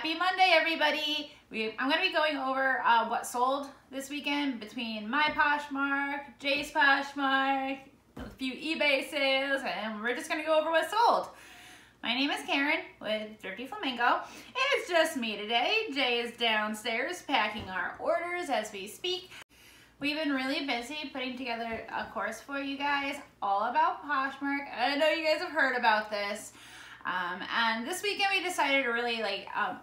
Happy Monday, everybody. I'm going to be going over what sold this weekend between my Poshmark, Jay's Poshmark, a few eBay sales, and we're just going to go over what sold. My name is Karen with Thrifty Flamingo. It's just me today. Jay is downstairs packing our orders as we speak. We've been really busy putting together a course for you guys all about Poshmark. I know you guys have heard about this. And this weekend we decided to really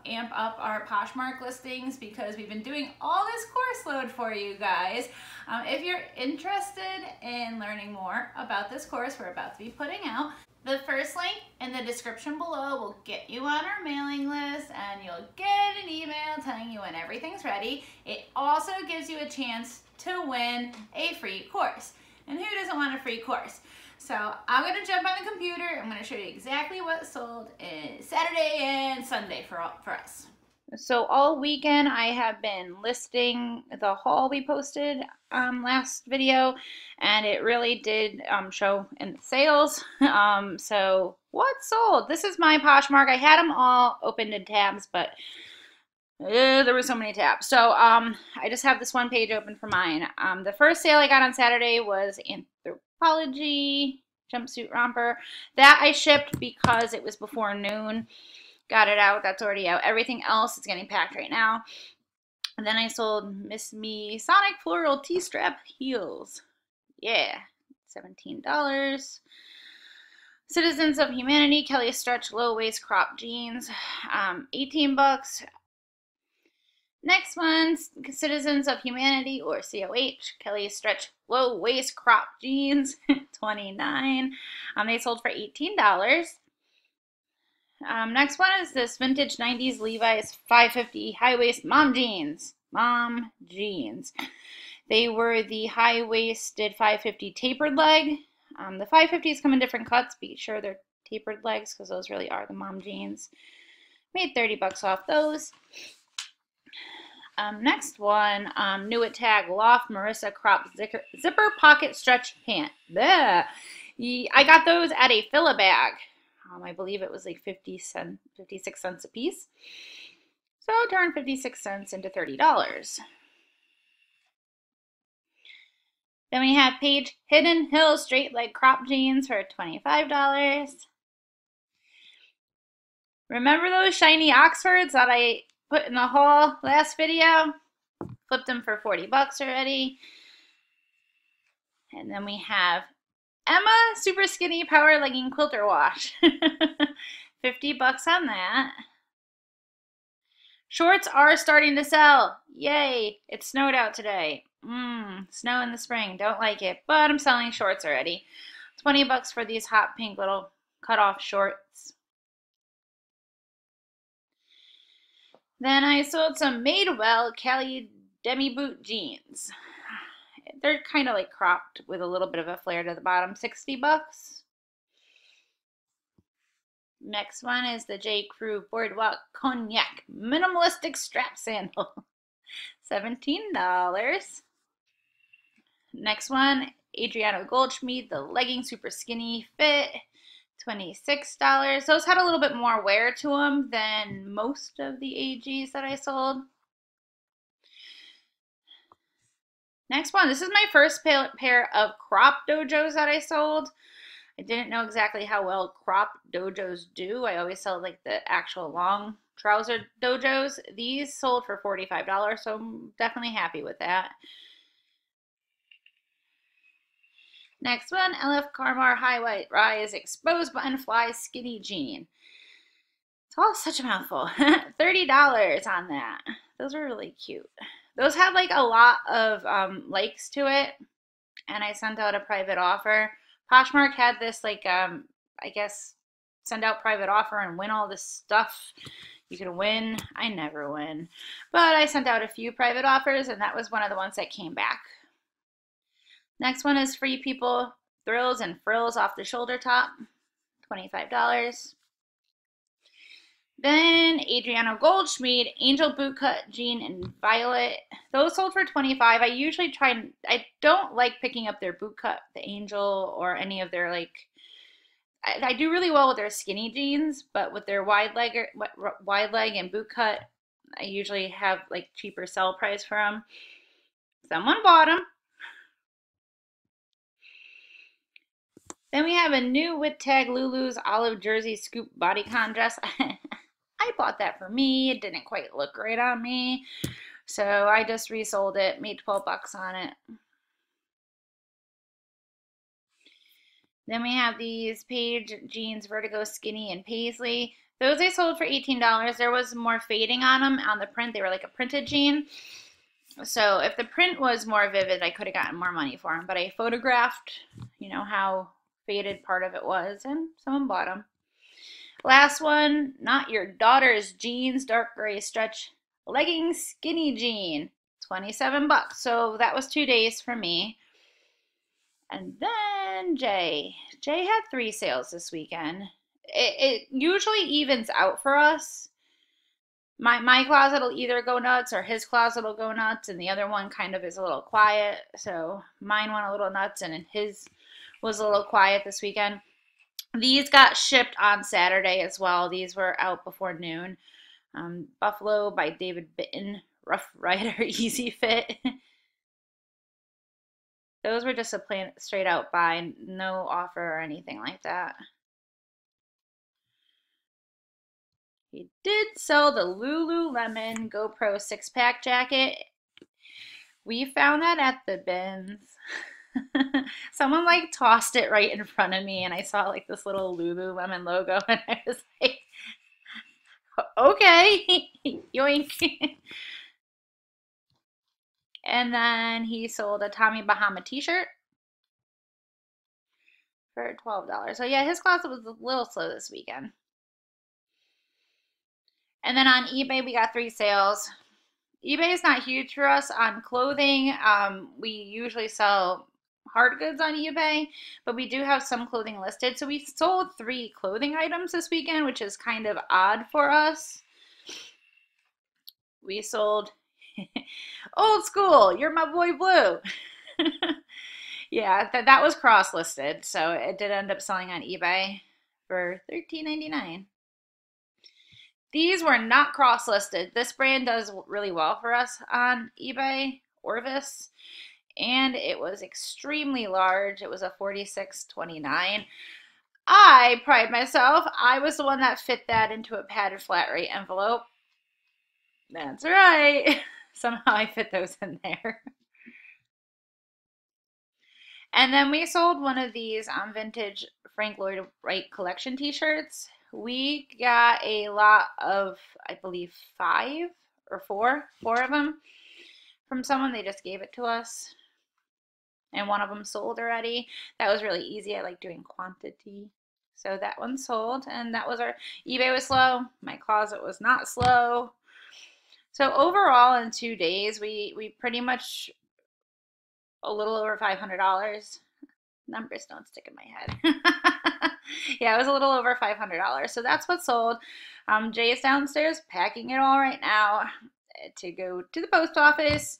amp up our Poshmark listings because we've been doing all this course load for you guys. If you're interested in learning more about this course we're about to be putting out, the first link in the description below will get you on our mailing list and you'll get an email telling you when everything's ready. It also gives you a chance to win a free course. And who doesn't want a free course? So I'm going to jump on the computer. I'm going to show you exactly what sold Saturday and Sunday for us. So all weekend I have been listing the haul we posted last video, and it really did show in the sales. So what sold? This is my Poshmark. I had them all opened in tabs, but there were so many tabs. So I just have this one page open for mine. The first sale I got on Saturday was Anthropology jumpsuit romper. That I shipped because it was before noon. Got it out. That's already out. Everything else is getting packed right now. And then I sold Miss Me Sonic Floral T-Strap Heels. Yeah, $17. Citizens of Humanity Kelly Stretch Low Waist Crop Jeans, 18 bucks. Next one, Citizens of Humanity, or COH, Kelly Stretch Low Waist Crop Jeans, $29. They sold for $18. Next one is this vintage 90s Levi's 550 high waist mom jeans. Mom jeans. They were the high waisted 550 tapered leg. The 550s come in different cuts. Be sure they're tapered legs because those really are the mom jeans. Made 30 bucks off those. Next one, new at tag Loft Marissa crop zipper pocket stretch pant. Bleh. I got those at a fill-a-bag. I believe it was like 56 cents a piece. So turn 56 cents into $30. Then we have Paige Hidden Hill straight leg crop jeans for $25. Remember those shiny Oxfords that I put in the haul last video? Flipped them for 40 bucks already. And then we have Emma Super Skinny Power Legging Quilter Wash. 50 bucks on that. Shorts are starting to sell. Yay. It snowed out today. Snow in the spring. Don't like it. But I'm selling shorts already. 20 bucks for these hot pink little cutoff shorts. Then I sold some Madewell Cali Demi Boot jeans. They're kind of like cropped with a little bit of a flare to the bottom. 60 bucks. Next one is the J. Crew Boardwalk Cognac Minimalistic Strap Sandal. $17. Next one, Adriano Goldschmied, the Legging Super Skinny Fit. $26. Those had a little bit more wear to them than most of the AGs that I sold. Next one, this is my first pair of crop dojos that I sold. I didn't know exactly how well crop dojos do. I always sell like the actual long trouser dojos. These sold for $45, so I'm definitely happy with that. Next one, LF Carmar High White Rise Exposed Button Fly Skinny Jean. It's all such a mouthful. $30 on that. Those were really cute. Those had like a lot of likes to it, and I sent out a private offer. Poshmark had this I guess send out private offer and win all this stuff. You can win. I never win. But I sent out a few private offers, and that was one of the ones that came back. Next one is Free People Thrills and Frills off the shoulder top. $25. Then Adriano Goldschmied Angel Bootcut Jean in Violet. Those sold for $25. I don't like picking up their bootcut, the Angel, or any of their I do really well with their skinny jeans, but with their wide leg and boot cut, I usually have like cheaper sell price for them. Someone bought them. Then we have a new with tag Lulu's olive jersey scoop bodycon dress. I bought that for me. It didn't quite look great on me, so I just resold it, made 12 bucks on it. Then we have these Paige jeans, Vertigo Skinny and Paisley. Those I sold for $18. There was more fading on them on the print. They were like a printed jean. So if the print was more vivid, I could have gotten more money for them. But I photographed, you know, how faded part of it was, and someone bought them. Last one, Not Your Daughter's Jeans, dark gray stretch leggings skinny jean, 27 bucks. So that was 2 days for me. And then Jay had 3 sales this weekend. It usually evens out for us. My closet will either go nuts or his closet will go nuts, and the other one kind of is a little quiet. So mine went a little nuts and his was a little quiet this weekend. These got shipped on Saturday as well. These were out before noon. Buffalo by David Bitton, Rough Rider, Easy Fit. Those were just a plain straight out buy, no offer or anything like that. He did sell the Lululemon GoPro 6-pack jacket. We found that at the bins. Someone like tossed it right in front of me, and I saw like this little Lululemon logo, and I was like, okay, yoink. And then he sold a Tommy Bahama t-shirt for $12. So yeah, his closet was a little slow this weekend. And then on eBay, we got 3 sales. eBay is not huge for us on clothing. We usually sell hard goods on eBay, but we do have some clothing listed. So we sold 3 clothing items this weekend, which is kind of odd for us. We sold Old School, You're My Boy Blue. Yeah, that was cross-listed, so it did end up selling on eBay for $13.99. These were not cross-listed. This brand does really well for us on eBay, Orvis, and it was extremely large. It was a 46.29. I pride myself. I was the one that fit that into a padded flat rate envelope. That's right. Somehow I fit those in there. And then we sold one of these vintage Frank Lloyd Wright collection t-shirts. We got a lot of, I believe, 5 or 4 of them from someone. They just gave it to us. And one of them sold already. That was really easy. I like doing quantity. So that one sold. And that was our, eBay was slow. My closet was not slow. So overall in 2 days, we pretty much a little over $500. Numbers don't stick in my head. Yeah, it was a little over $500. So that's what sold. Jay is downstairs packing it all right now to go to the post office.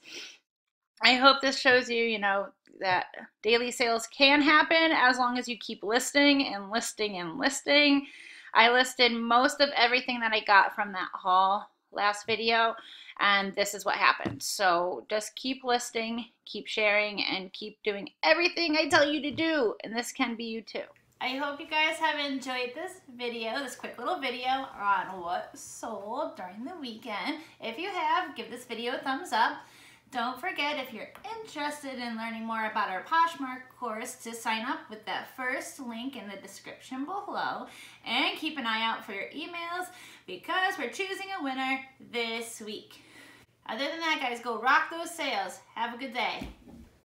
I hope this shows you, you know, that daily sales can happen as long as you keep listing and listing and listing. I listed most of everything that I got from that haul last video, and this is what happened. So just keep listing, keep sharing, and keep doing everything I tell you to do, and this can be you too. I hope you guys have enjoyed this video, this quick little video on what sold during the weekend. If you have, give this video a thumbs up. Don't forget, if you're interested in learning more about our Poshmark course, to sign up with that first link in the description below, and keep an eye out for your emails because we're choosing a winner this week. Other than that, guys, go rock those sales. Have a good day.